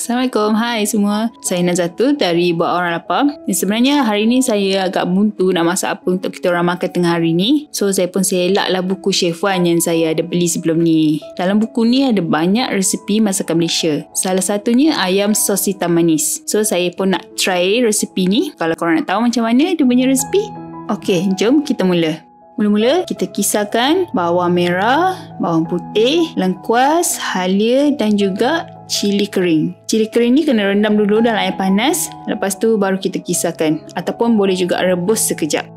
Assalamualaikum, hai semua. Saya Nazatul dari Buat Orang Lapar. Sebenarnya hari ni saya agak buntu nak masak apa untuk kita orang makan tengah hari ni. So saya pun selaklah buku Chef Wan yang saya ada beli sebelum ni. Dalam buku ni ada banyak resepi masakan Malaysia. Salah satunya ayam sos hitam manis. So saya pun nak try resepi ni. Kalau korang nak tahu macam mana dia punya resepi, okey, jom kita mula. Mula-mula kita kisarkan bawang merah, bawang putih, lengkuas, halia dan juga cili kering. Cili kering ni kena rendam dulu dalam air panas. Lepas tu baru kita kisarkan. Ataupun boleh juga rebus sekejap.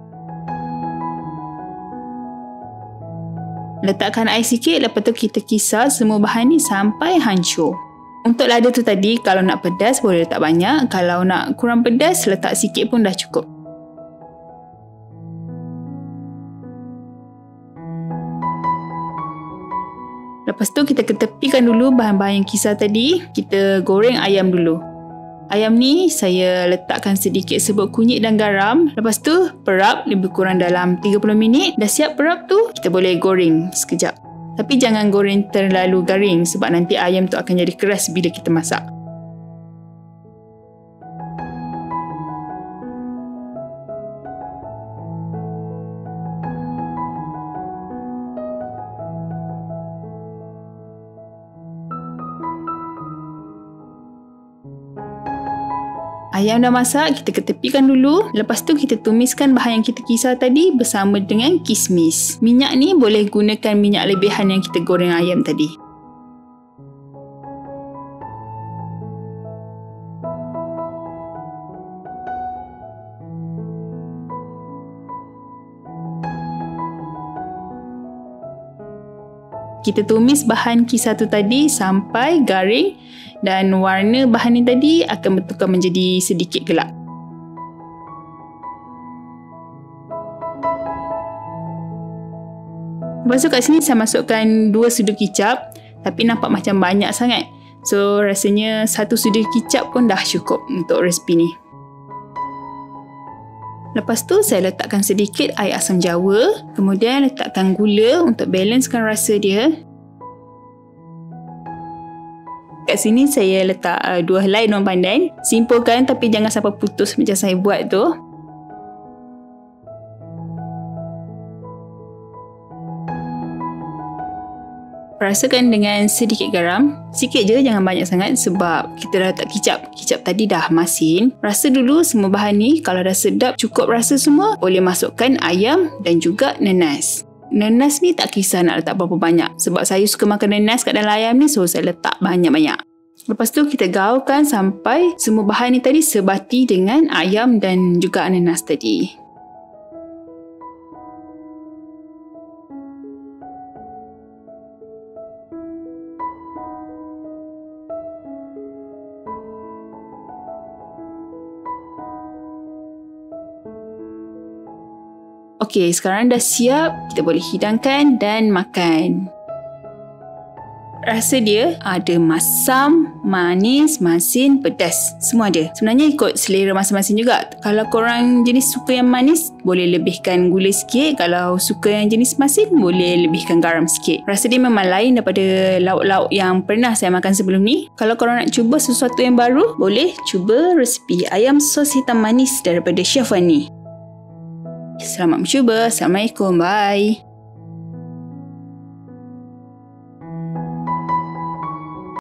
Letakkan air sikit. Lepas tu kita kisar semua bahan ni sampai hancur. Untuk lada tu tadi, kalau nak pedas boleh letak banyak. Kalau nak kurang pedas, letak sikit pun dah cukup. Lepas tu kita ketepikan dulu bahan-bahan yang kisar tadi. Kita goreng ayam dulu. Ayam ni saya letakkan sedikit serbuk kunyit dan garam. Lepas tu perap lebih kurang dalam 30 minit. Dah siap perap tu, kita boleh goreng sekejap. Tapi jangan goreng terlalu garing sebab nanti ayam tu akan jadi keras bila kita masak. Ayam dah masak, kita ketepikan dulu. Lepas tu kita tumiskan bahan yang kita kisar tadi bersama dengan kismis. Minyak ni boleh gunakan minyak lebihan yang kita goreng ayam tadi. Kita tumis bahan kisar tu tadi sampai garing dan warna bahan ni tadi akan bertukar menjadi sedikit gelap. Lepas tu kat sini saya masukkan 2 sudu kicap tapi nampak macam banyak sangat. So rasanya 1 sudu kicap pun dah cukup untuk resipi ni. Lepas tu saya letakkan sedikit air asam jawa, kemudian letakkan gula untuk balancekan rasa dia. Kat sini saya letak 2 helai daun pandan. Simple kan, tapi jangan sampai putus macam saya buat tu. Rasakan dengan sedikit garam. Sikit je, jangan banyak sangat sebab kita dah letak kicap. Kicap tadi dah masin. Rasa dulu semua bahan ni. Kalau dah sedap, cukup rasa semua, boleh masukkan ayam dan juga nanas. Nanas ni tak kisah nak letak berapa banyak. Sebab saya suka makan nanas kat dalam ayam ni, so saya letak banyak-banyak. Lepas tu kita gaulkan sampai semua bahan ni tadi sebati dengan ayam dan juga nanas tadi. Okey, sekarang dah siap. Kita boleh hidangkan dan makan. Rasa dia ada masam, manis, masin, pedas. Semua ada. Sebenarnya ikut selera masing-masing juga. Kalau korang jenis suka yang manis, boleh lebihkan gula sikit. Kalau suka yang jenis masin, boleh lebihkan garam sikit. Rasa dia memang lain daripada lauk-lauk yang pernah saya makan sebelum ni. Kalau korang nak cuba sesuatu yang baru, boleh cuba resepi ayam sos hitam manis daripada Chef Wan ni. Selamat mencuba. Assalamualaikum. Bye.